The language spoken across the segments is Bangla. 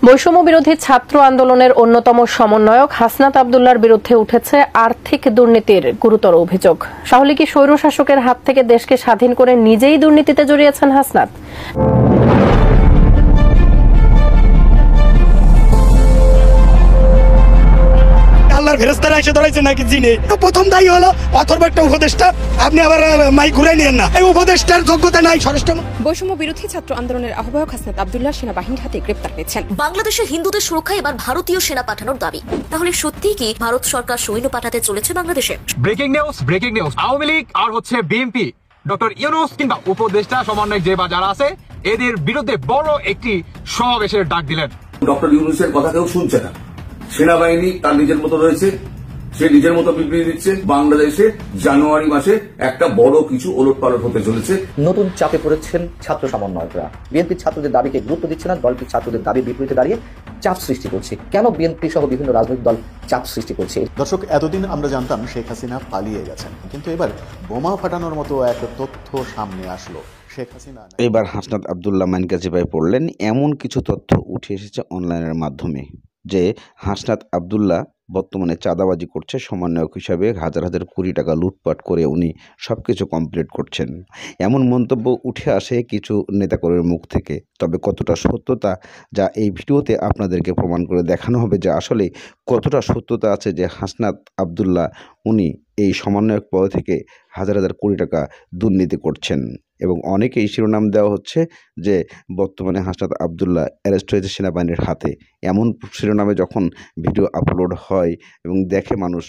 বৈষম্য বিরোধী ছাত্র আন্দোলনের অন্যতম সমন্বয়ক হাসনাত আব্দুল্লাহর বিরুদ্ধে উঠেছে আর্থিক দুর্নীতির গুরুতর অভিযোগ। শাহলীগী স্বৈরশাসকের হাত থেকে দেশকে স্বাধীন করে নিজেই দুর্নীতিতে জড়িয়েছেন হাসনাত। ফেরেশতারা এসে ধরেছে নাকি জিনে প্রথম দায়ী হলো অথর্ব একটা উপদেষ্টা। আপনি আবার মাইক ঘুরে নিয়েন না, এই উপদেষ্টার যোগ্যতা নাই। বৈষম্য বিরোধী ছাত্র আন্দোলনের আহ্বায়ক হাসনাত আব্দুল্লাহ সেনাবাহিনীর হাতে গ্রেপ্তার হয়েছেন। বাংলাদেশের হিন্দুদের সুরক্ষায় এবার ভারতীয় সেনা পাঠানোর দাবি। তাহলে সত্যিই কি ভারত সরকার সৈন্য পাঠাতে চলেছে বাংলাদেশে? Breaking news. আওয়ামী লীগ আর হচ্ছে বিএনপি, ডক্টর ইউনূস কিংবা উপদেষ্টা সমন্বয়ক যে বা যারা আছে, এদের বিরুদ্ধে বড় একটি সমাবেশের ডাক দিলেন। ডক্টর ইউনূসের কথা কেউ শুনছে না। সেনাবাহিনী তার নিজের মতো রয়েছে, সে নিজের মতো বিবৃতি দিচ্ছে। বাংলাদেশে জানুয়ারি মাসে একটা বড় কিছু ওলটপালট হতে চলেছে। নতুন চাপে পড়েছেন ছাত্র সমন্বয়করা। বিএনপির ছাত্রদের দাবিকে গুরুত্ব দিচ্ছে না, দলটির ছাত্রদের দাবির বিপরীতে দাঁড়িয়ে চাপ সৃষ্টি করছে। কেন বিএনপি সহ বিভিন্ন রাজনৈতিক দল চাপ সৃষ্টি করছে? দর্শক, এতদিন আমরা জানতাম শেখ হাসিনা পালিয়ে গেছেন, কিন্তু এবার বোমা ফাটানোর মতো এক তথ্য সামনে আসলো। এবার হাসনাত আব্দুল্লাহ মাইনকাজিপায় পড়লেন। এমন কিছু তথ্য উঠে এসেছে অনলাইনের মাধ্যমে যে হাসনাত আব্দুল্লাহ বর্তমানে চাঁদাবাজি করছে, সমন্বয়ক হিসাবে হাজার হাজার কোটি টাকা লুটপাট করে উনি সব কিছু কমপ্লিট করছেন। এমন মন্তব্য উঠে আসে কিছু নেতাকর্মীর মুখ থেকে। তবে কতটা সত্যতা, যা এই ভিডিওতে আপনাদেরকে প্রমাণ করে দেখানো হবে যে আসলে কতটা সত্যতা আছে যে হাসনাত আব্দুল্লাহ উনি এই সমন্বয়ক পদ থেকে হাজার হাজার কোটি টাকা দুর্নীতি করছেন। এবং অনেকেই শিরোনাম দেওয়া হচ্ছে যে বর্তমানে হাসনাত আব্দুল্লাহ অ্যারেস্ট হয়েছে সেনাবাহিনীর হাতে। এমন শিরোনামে যখন ভিডিও আপলোড হয় এবং দেখে মানুষ,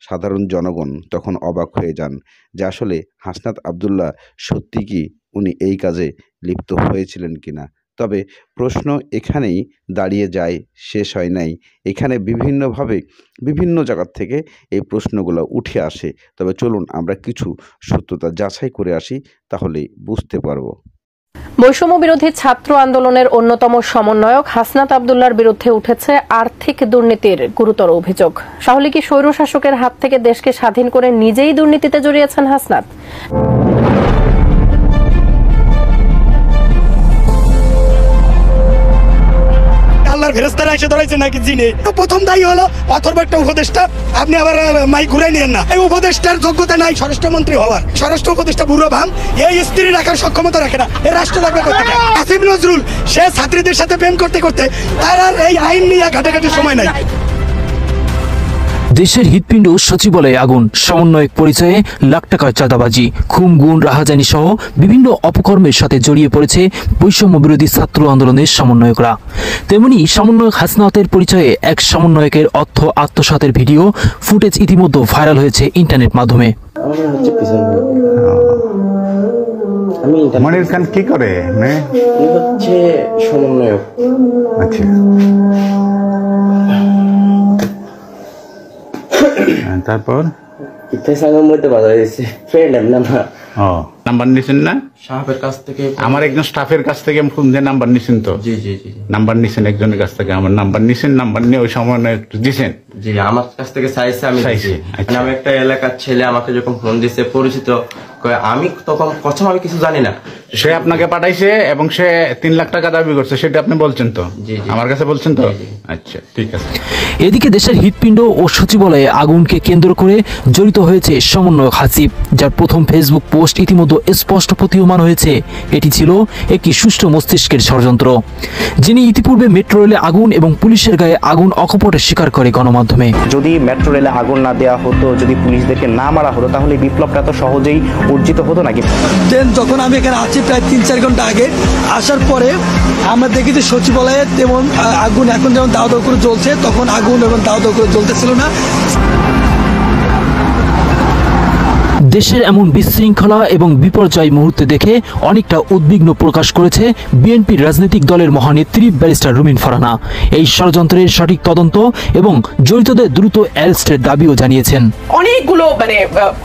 সাধারণ জনগণ, তখন অবাক হয়ে যান যে আসলে হাসনাত আব্দুল্লাহ সত্যি কি উনি এই কাজে লিপ্ত হয়েছিলেন কিনা। তবে প্রশ্ন এখানেই দাঁড়িয়ে যায়, শেষ হয় নাই। এখানে বিভিন্নভাবে বিভিন্ন জায়গার থেকে এই প্রশ্নগুলো উঠে আসে। তবে চলুন আমরা কিছু সত্যতা যাচাই করে আসি, তাহলে বুঝতে পারবো। বৈষম্য বিরোধী ছাত্র আন্দোলনের অন্যতম সমন্বয়ক হাসনাত আব্দুল্লাহর বিরুদ্ধে উঠেছে আর্থিক দুর্নীতির গুরুতর অভিযোগ। শাহলীগী স্বৈরশাসকের হাত থেকে দেশকে স্বাধীন করে নিজেই দুর্নীতিতে জড়িয়েছেন হাসনাত। ফেরেশতারা এসে ধরেছে নাকি জিনে প্রথম দায়ী হলো অথর্ব একটা উপদেষ্টা। আপনি আবার মাইক ঘুরে নিয়েন না, এই উপদেষ্টার যোগ্যতা নাই স্বরাষ্ট্রমন্ত্রী হওয়ার। স্বরাষ্ট্র উপদেষ্টা বুড়ো ভাম, এই স্ত্রী রাখার সক্ষমতা রাখে না। এই রাষ্ট্র রাখবে কোথায়? আসিফ নজরুল সে ছাত্রীদের সাথে প্রেম করতে করতে তার আর এই আইন নিয়ে ঘাটাঘাটির সময় নাই। দেশের হৃৎপিণ্ড সচিবালয়ে আগুন, সমন্বয়ক পরিচয়ে লাখ টাকার চাঁদাবাজি, খুন গুণ রাহাজানি সহ বিভিন্ন অপকর্মের সাথে জড়িয়ে পড়েছে বৈষম্য বিরোধী ছাত্র আন্দোলনের সমন্বয়করা। তেমনি সমন্বয়ক হাসনাতের পরিচয়ে এক সমন্বয়কের অর্থ আত্মসাতের ভিডিও ফুটেজ ইতিমধ্যে ভাইরাল হয়েছে ইন্টারনেট মাধ্যমে। মনির খান কি করে? হচ্ছে সমন্বয়ক। আচ্ছা, তারপর নাম্বার নিছেন না সাহেবের কাছ থেকে? আমার একজন স্টাফের কাছ থেকে নাম্বার নিছেন তো? জি জি জি, নাম্বার নিছেন একজনের কাছ থেকে। আমার নাম্বার নিছেন, নাম্বার নিয়ে ওই সময় একটু দিছেন? জি, আমার কাছ থেকে চাইছে, আমি চাইছি। আমি একটা এলাকার ছেলে, আমাকে যখন ফোন দিছে পরিচিত, আমি তখন প্রথম আমি কিছু জানি না, সে আপনাকে পাঠাইছে এবং সে 3 লাখ টাকা দাবি করছে, সেটা আপনি বলছেন তো? আমার কাছে বলছেন তো? আচ্ছা, ঠিক আছে। এদিকে দেশের হৃৎপিণ্ড ও সচিবালয়ে আগুনকে কেন্দ্র করে জড়িত হয়েছে সমন্বয়ক হাসিব, যার প্রথম ফেসবুক পোস্ট ইতিমধ্যে স্পষ্ট প্রতীয়মান হয়েছে এটি ছিল একটি সুষ্ঠু মস্তিষ্কের ষড়যন্ত্র। যিনি ইতিপূর্বে মেট্রো রেলে আগুন এবং পুলিশের গায়ে আগুন অকপটে স্বীকার করে গণমাধ্যমে। যদি মেট্রো রেলে আগুন না দেওয়া হতো, যদি পুলিশদেরকে না মারা হতো, তাহলে বিপ্লবটা তো সহজেই অর্জিত হতো নাকি? যখন আমি এখানে আসছি প্রায় 3-4 ঘন্টা আগে, আসার পরে আমরা দেখি যে সচিবালয়ে তেমন আগুন এখন যেমন দাও দাও করে জ্বলছে, তখন আগুন এবং দাও দাও করে জ্বলতেছিল না। দেশের এমন বিশৃঙ্খলা এবং বিপর্যয় মুহূর্তে দেখে অনেকটা উদ্বিগ্ন প্রকাশ করেছে বিএনপির রাজনৈতিক দলের মহানেত্রী ব্যারিস্টার রুমিন ফারহানা। এই ষড়যন্ত্রের সঠিক তদন্ত এবং জড়িতদের দ্রুত অ্যারেস্টের দাবিও জানিয়েছেন। অনেকগুলো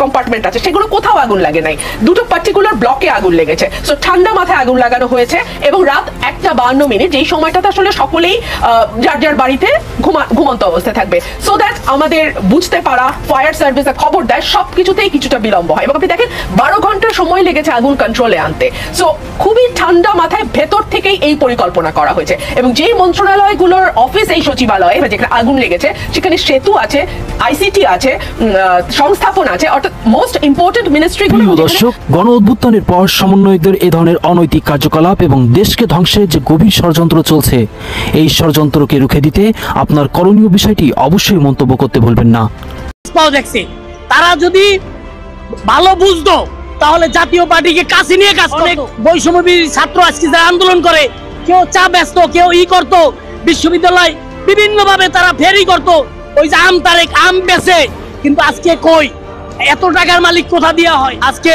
কম্পার্টমেন্ট আছে, সেগুলো কোথাও আগুন লাগে নাই, দুটো পার্টিকুলার ব্লকে আগুন লেগেছে। সো ঠান্ডা মাথায় আগুন লাগানো হয়েছে এবং রাত 1:52, যেই সময়টাতে আসলে সকলেই যার যার বাড়িতে ঘুমন্ত অবস্থায় থাকবে, সো দ্যাট আমাদের বুঝতে পারা ফায়ার সার্ভিসে খবর দেয় সবকিছুতেই কিছুটা বিলম্ব বিলম্ব হয় এবং আপনি দেখেন 12 ঘন্টা সময় লেগেছে আগুন কন্ট্রোলে আনতে। সো খুবই ঠান্ডা মাথায় ভেতর থেকেই এই পরিকল্পনা করা হয়েছে এবং যেই মন্ত্রণালয়গুলোর অফিস এই সচিবালয়ে যেখানে আগুন লেগেছে সেখানে সেতু আছে, আইসিটি আছে, সংস্থাপন আছে, অর্থাৎ মোস্ট ইম্পর্টেন্ট মিনিস্ট্রিগুলো। দর্শক, গণ অভ্যুত্থানের পর সমন্বয়কদের এ ধরনের অনৈতিক কার্যকলাপ এবং দেশকে ধ্বংসের যে গভীর ষড়যন্ত্র চলছে, এই ষড়যন্ত্রকে রুখে দিতে আপনার করণীয় বিষয়টি অবশ্যই মন্তব্য করতে ভুলবেন না। তারা যদি ভালো বুঝতো তাহলে জাতীয় পার্টিকে কাছে নিয়ে কাজ করে। বৈষম্য বিরোধী ছাত্র আজকে যারা আন্দোলন করে, কেউ চা ব্যস্ত, কেউ করতো, বিশ্ববিদ্যালয় বিভিন্ন ভাবে তারা ফেরি করতো, ওই যে আম বেচে, কিন্তু আজকে কই এত টাকার মালিক কোথা দিয়া হয়? আজকে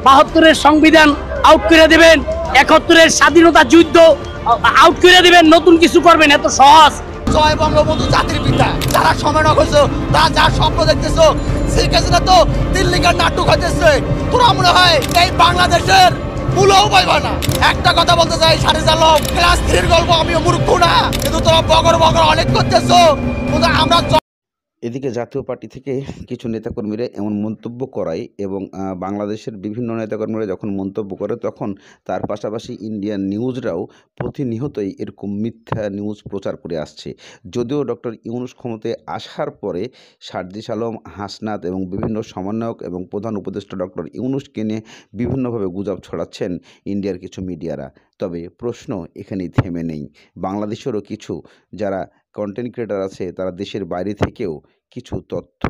72-এর সংবিধান আউট করে দেবেন, 71-এর স্বাধীনতা যুদ্ধ আউট করে দিবেন, নতুন কিছু করবেন, এত সহজ? জয় বঙ্গবন্ধু জাতির পিতা, যারা সমন্বয় হয়েছে, তারা যার স্বপ্ন দেখতেছো, সেই কাছে তো দিল্লিকার নাটক হইতেছে। তোরা মনে হয় এই বাংলাদেশের মূলও পাইবা না। একটা কথা বলতে চাই, সারিজ আলম ক্লাস 3-এর গল্প আমিও মূর্খ না, কিন্তু তোরা বগর অনেক করতেছো। আমরা এদিকে জাতীয় পার্টি থেকে কিছু নেতাকর্মীরা এমন মন্তব্য করায় এবং বাংলাদেশের বিভিন্ন নেতাকর্মীরা যখন মন্তব্য করে তখন তার পাশাপাশি ইন্ডিয়ান নিউজরাও প্রতিনিয়তই এরকম মিথ্যা নিউজ প্রচার করে আসছে। যদিও ডক্টর ইউনূস ক্ষমতায় আসার পরে সার্জিস আলম, হাসনাত এবং বিভিন্ন সমন্বয়ক এবং প্রধান উপদেষ্টা ডক্টর ইউনূসকে নিয়ে বিভিন্নভাবে গুজব ছড়াচ্ছেন ইন্ডিয়ার কিছু মিডিয়ারা। তবে প্রশ্ন এখানেই থেমে নেই। বাংলাদেশেরও কিছু যারা কন্টেন্ট ক্রিয়েটার আছে তারা দেশের বাইরে থেকেও কিছু তথ্য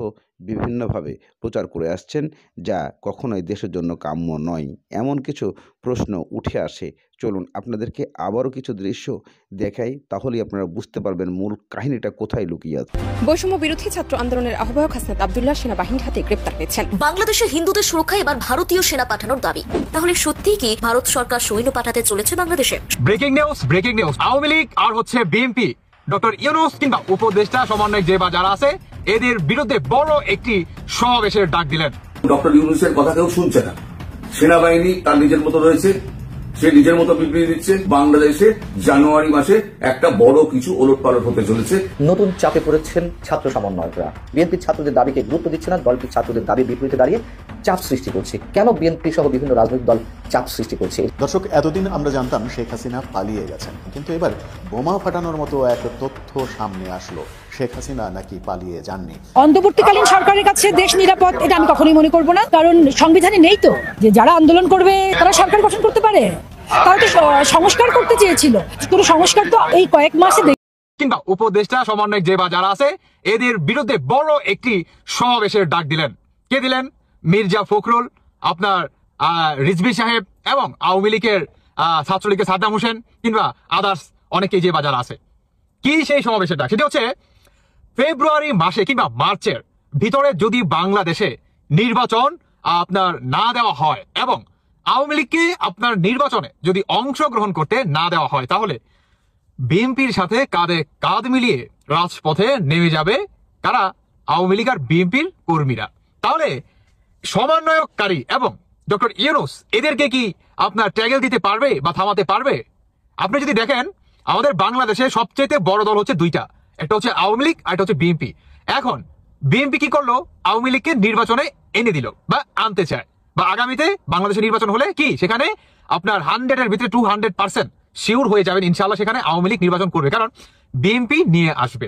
বিভিন্নভাবে প্রচার করে আসছেন, যা কখনোই দেশের জন্য কাম্য নয়। এমন কিছু প্রশ্ন উঠে আসে। চলুন আপনাদেরকে আবারও কিছু দৃশ্য দেখাই, তাহলেই আপনারা বুঝতে পারবেন মূল কাহিনীটা কোথায় লুকিয়ে আছে। বৈষম্য বিরোধী ছাত্র আন্দোলনের আহ্বায়ক হাসনাত আব্দুল্লাহ সেনাবাহিনীর হাতে গ্রেপ্তার হয়েছেন। বাংলাদেশের হিন্দুদের সুরক্ষায় এবার ভারতীয় সেনা পাঠানোর দাবি। তাহলে সত্যিই কি ভারত সরকার সৈন্য পাঠাতে চলেছে বাংলাদেশে? ব্রেকিং নিউজ, আওয়ামী লীগ আর হচ্ছে বিএনপি, ডক্টর ইউনূস কিংবা উপদেষ্টা সমন্বয়ক যে বা যারা আছে, এদের বিরুদ্ধে বড় একটি সমাবেশের ডাক দিলেন। ডক্টর ইউনূসের কথা কেউ শুনছে না। সেনাবাহিনী তার নিজের মতো রয়েছে, সে নিজের মতো বিবৃতি দিচ্ছে। বাংলাদেশে জানুয়ারি মাসে একটা বড় কিছু ওলটপালট হতে চলেছে। নতুন চাপে পড়েছেন ছাত্র সমন্বয়করা। বিএনপির ছাত্রদের দাবিকে গুরুত্ব দিচ্ছে না, দলটি ছাত্রদের দাবির বিপরীতে দাঁড়িয়ে চাপ সৃষ্টি করছে। কেন বিএনপি সহ বিভিন্ন রাজনৈতিক দল চাপ সৃষ্টি করছে? দর্শক, এতদিন আমরা জানতাম শেখ হাসিনা পালিয়ে গেছেন, কিন্তু এবার বোমা ফাটানোর মতো এক তথ্য সামনে আসলো। শেখ হাসিনা নাকি পালিয়ে যাননি। অন্তর্বর্তীকালীন সরকারের কাছে দেশ নিরাপদ, এটা আমি কখনোই মনে করব না, কারণ সংবিধানে নেই তো যে যারা আন্দোলন করবে তারা সরকার গঠন করতে পারে। তারা তো সংস্কার করতে চেয়েছিল, কোনো সংস্কার তো এই কয়েক মাসে কিংবা উপদেষ্টা সমন্বয়ক যে বা যারা আছে, এদের বিরুদ্ধে বড় একটি সমাবেশের ডাক দিলেন। কে দিলেন? মির্জা ফখরুল, আপনার রিজভী সাহেব এবং আওয়ামী লীগের ছাত্রলীগের সাদ্দাম হোসেন কিংবা আদার্স অনেকেই যে বা যারা আছে। কি সেই সমাবেশের ডাক? সেটি হচ্ছে ফেব্রুয়ারি মাসে কিংবা মার্চের ভিতরে যদি বাংলাদেশে নির্বাচন আপনার না দেওয়া হয় এবং আওয়ামী লীগকে আপনার নির্বাচনে যদি অংশগ্রহণ করতে না দেওয়া হয়, তাহলে বিএনপির সাথে কাঁধে কাঁধ মিলিয়ে রাজপথে নেমে যাবে কারা? আওয়ামী লীগ আর বিএনপির কর্মীরা। তাহলে সমন্বয়ককারী এবং ডক্টর ইউনূস এদেরকে কি আপনার ট্যাগেল দিতে পারবে বা থামাতে পারবে? আপনি যদি দেখেন, আমাদের বাংলাদেশে সবচেয়ে বড় দল হচ্ছে দুইটা, একটা হচ্ছে আওয়ামী লীগ আর একটা হচ্ছে বিএনপি। এখন বিএনপি কি করলো? আওয়ামী লীগকে নির্বাচনে এনে দিল বা আনতে চায়, বা আগামীতে বাংলাদেশে নির্বাচন হলে কি সেখানে আপনার 100-এর ভিতরে 200% শিওর হয়ে যাবেন ইনশাআল্লাহ সেখানে আওয়ামী লীগ নির্বাচন করবে, কারণ বিএনপি নিয়ে আসবে।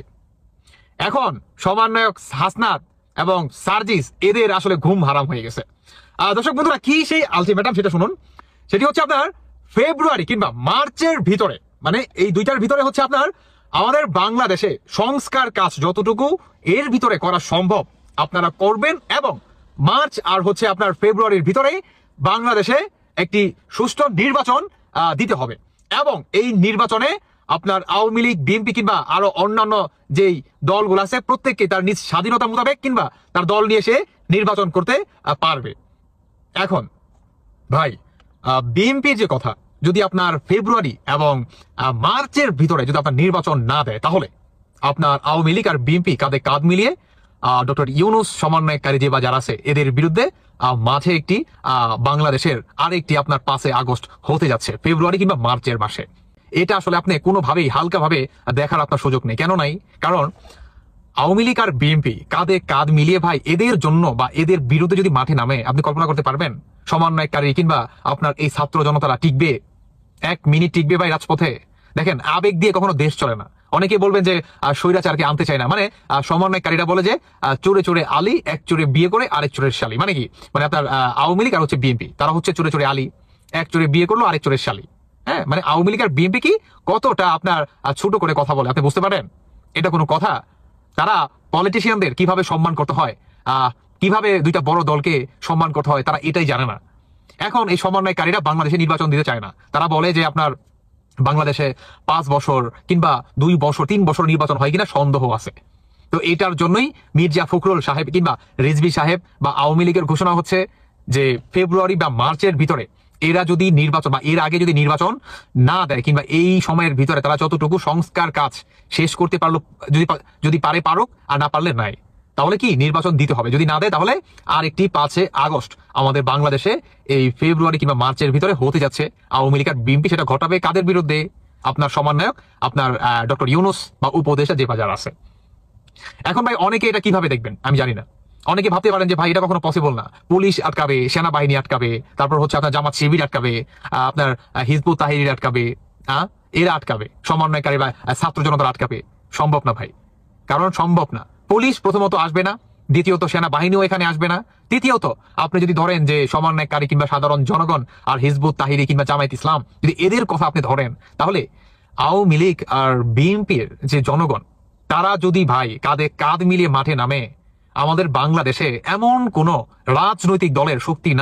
এখন সমন্বয়ক হাসনাত এবং সার্জিস এদের আসলে ঘুম হারাম হয়ে গেছে। দর্শক বন্ধুরা, কি সেই আলটিমেটাম সেটা শুনুন। সেটি হচ্ছে আপনার ফেব্রুয়ারি কিংবা মার্চের ভিতরে, মানে এই দুইটার ভিতরে হচ্ছে আপনার আমাদের বাংলাদেশে সংস্কার কাজ যতটুকু এর ভিতরে করা সম্ভব আপনারা করবেন এবং মার্চ আর হচ্ছে আপনার ফেব্রুয়ারির ভিতরেই বাংলাদেশে একটি সুষ্ঠু নির্বাচন দিতে হবে এবং এই নির্বাচনে আপনার আওয়ামী লীগ, বিএনপি কিংবা আরো অন্যান্য যেই দলগুলো আছে প্রত্যেককে তার নিজ স্বাধীনতা মোতাবেক কিংবা তার দল নিয়ে এসে নির্বাচন করতে পারবে। এখন ভাই, বিএনপির যে কথা, যদি আপনার ফেব্রুয়ারি এবং মার্চের ভিতরে যদি আপনার নির্বাচন না দেয়, তাহলে আপনার আওয়ামী লীগ আর বিএনপি কাঁধে কাঁধ মিলিয়ে ডক্টর ইউনূস সমন্বয়কারী যে বা যারা আছে এদের বিরুদ্ধে মাঝে একটি বাংলাদেশের আরেকটি আপনার 5 আগস্ট হতে যাচ্ছে ফেব্রুয়ারি কিংবা মার্চের মাসে। এটা আসলে আপনি কোনোভাবেই হালকাভাবে দেখার আপনার সুযোগ নেই। কেন নাই? কারণ আওয়ামী লীগ আর বিএনপি কাঁধে কাঁধ মিলিয়ে ভাই এদের জন্য বা এদের বিরুদ্ধে যদি মাঠে নামে আপনি কল্পনা করতে পারবেন সমন্বয়কারী কিংবা আপনার এই ছাত্র জনতারা টিকবে? 1 মিনিট টিকবে ভাই রাজপথে? দেখেন, আবেগ দিয়ে কখনো দেশ চলে না। অনেকে বলবেন যে স্বৈরাচারকে আনতে চায় না, মানে সমন্বয়কারীরা বলে যে চোরে চোরে আলী, এক চোরে বিয়ে করে আরেক চোরের শালী। মানে কি, মানে আপনার আওয়ামী লীগ আর হচ্ছে বিএনপি, তারা হচ্ছে চোরে চোরে আলী, এক চোরে বিয়ে করলো আরেক চোরের শালী। হ্যাঁ, মানে আওয়ামী লীগ আর বিএনপি কি কতটা আপনার ছোট করে কথা বলে আপনি বুঝতে পারেন? এটা কোনো কথা? তারা পলিটিশিয়ানদের কিভাবে সম্মান করতে হয়, কিভাবে দুইটা বড় দলকে সম্মান করতে হয়, তারা এটাই জানে না। এখন এই সমন্বয়কারীরা বাংলাদেশে নির্বাচন দিতে চায় না। তারা বলে যে আপনার বাংলাদেশে 5 বছর কিংবা 2 বছর 3 বছর নির্বাচন হয় কিনা সন্দেহ আছে। তো এটার জন্যই মির্জা ফখরুল সাহেব কিংবা রিজভী সাহেব বা আওয়ামী লীগের ঘোষণা হচ্ছে যে ফেব্রুয়ারি বা মার্চের ভিতরে এরা যদি নির্বাচন বা এর আগে যদি নির্বাচন না দেয় কিংবা এই সময়ের ভিতরে তারা যতটুকু সংস্কার কাজ শেষ করতে পারলো, যদি পারে পারুক, আর না পারলে নাই, তাহলে কি নির্বাচন দিতে হবে। যদি না দেয় তাহলে আর একটি 5 আগস্ট আমাদের বাংলাদেশে এই ফেব্রুয়ারি কিংবা মার্চের ভিতরে হতে যাচ্ছে। আওয়ামী লীগ আর বিএনপি সেটা ঘটাবে কাদের বিরুদ্ধে? আপনার সমন্বয়ক আপনার ডক্টর ইউনূস বা উপদেষ্টা যে বাজার আছে। এখন ভাই অনেকে এটা কিভাবে দেখবেন আমি জানি না। অনেকে ভাবতে পারেন যে ভাই এটা কখনো পসিবল না, পুলিশ আটকাবে, সেনাবাহিনী আটকাবে, তারপর হচ্ছে আপনার জামাত শিবির আটকাবে, আপনার হিজবুত তাহরির আটকাবে, এরা আটকাবে, সমন্বয়কারী বা ছাত্র জনতা আটকাবে। সম্ভব না ভাই, কারণ সম্ভব না। পুলিশ প্রথমত আসবে না, দ্বিতীয়ত সেনাবাহিনীও এখানে আসবে না, তৃতীয়ত আপনি যদি ধরেন যে সমন্বয়কারী কিংবা সাধারণ জনগণ আর হিজবুত তাহরি কিংবা জামায়াত ইসলাম যদি এদের কথা আপনি ধরেন, তাহলে আওয়ামী লীগ আর বিএনপির যে জনগণ তারা যদি ভাই কাঁধে কাঁধ মিলিয়ে মাঠে নামে, আমাদের বাংলাদেশে এমন কোন রাজনৈতিক দলের শক্তি নাই